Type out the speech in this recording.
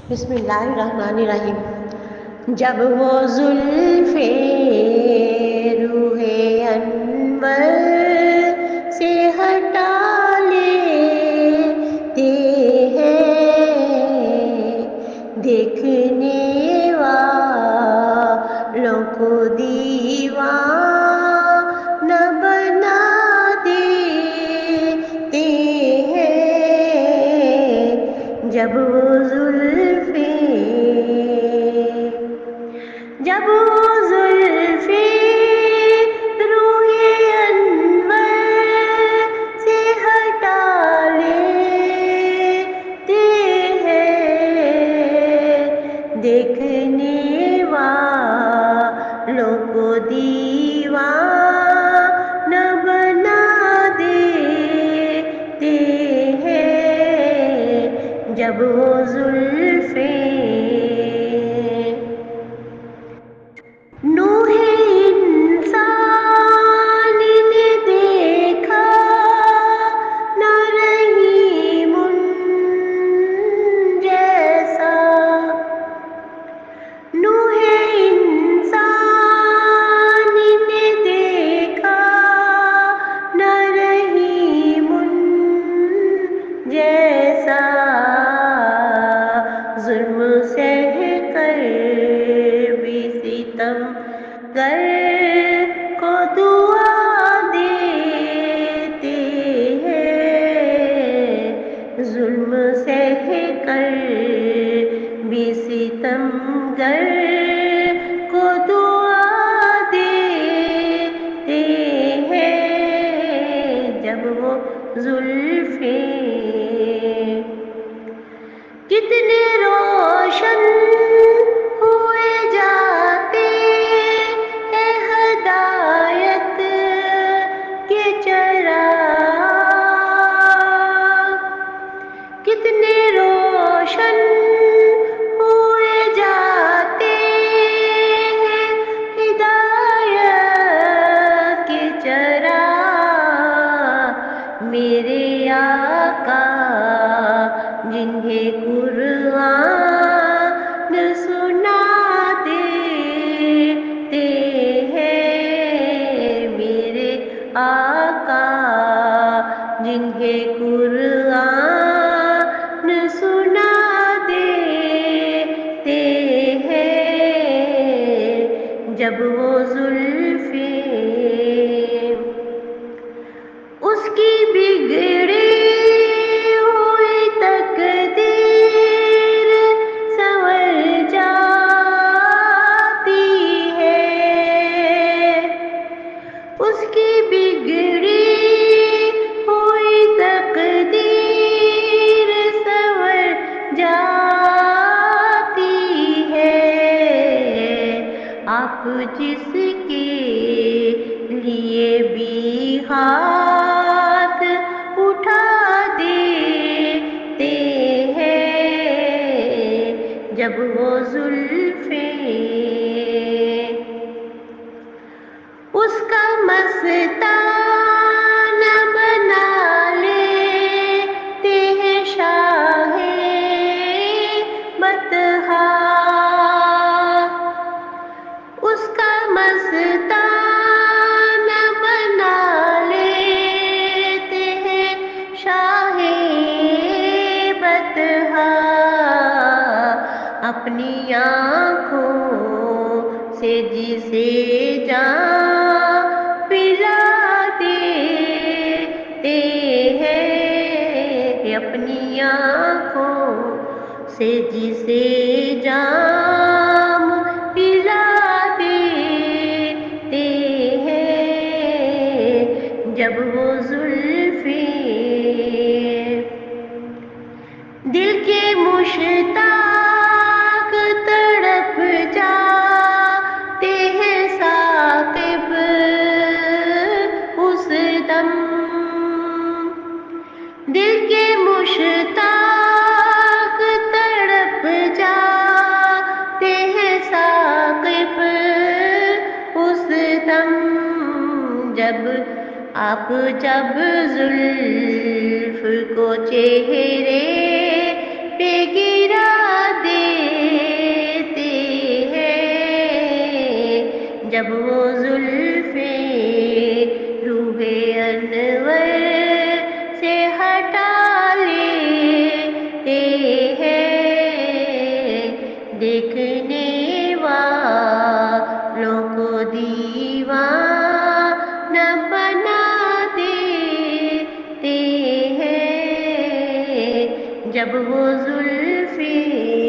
بسم اللہ الرحمن الرحیم۔ جب وہ زلفیں روح انور سے ہٹا لیتے ہیں، دیکھنے والوں کو دیوانہ بنا دیتے ہیں۔ جب وہ زلفیں روح انور سے ہٹا لیتے ہیں، دیکھنے والوں کو دیوانہ بنا دیتے ہیں۔ جب وہ زلفیں نوح انسان نے دیکھا نہ رحیم جیسا، نوح انسان نے دیکھا نہ رحیم جیسا، ظلم سہ کر بھی ستم گر کو دعا دیتے ہیں، ظلم سہ کر بھی ستم گر کو دعا دیتے ہیں۔ جب وہ زلفیں کتنے روشن ہوئے جاتے ہیں ہدایت کے چراغ، کتنے روشن ہوئے جاتے ہیں ہدایت کے چراغ، میرے آقا جنہیں قرآن سنا دیتے ہیں، میرے آقا جنہیں قرآن سنا دیتے ہیں۔ جب وہ زلفیں اس کی بگڑی ہوئی تقدیر سنور جاتی ہے، اس کی بگڑی ہوئی تقدیر سنور جاتی ہے، آپ جس کے لیے بھی ہاتھ اٹھا دیتے ہیں۔ جب وہ زلفیں اس کا مستانہ بنا لیتے ہیں، شاہ بطحا اس کا مستانہ بنا لیتے ہیں، شاہ بطحا اپنی آنکھوں سے جسے جام پلا دیتے ہیں، اپنی آنکھوں سے جسے جام پلا دیتے ہیں۔ جب وہ زلفیں دل کے مشتاق تڑپ جاتے ہیں، ثاقب اس دم دل کے مشتاق تڑپ جاتے ہیں، ثاقب اس دم، جب آپ زلف کو چہرے پہ گرا دے انور سے ہٹا لیتے ہیں، دیکھنے والوں کو دیوانہ بنا دیتے ہیں، جب وہ زلفیں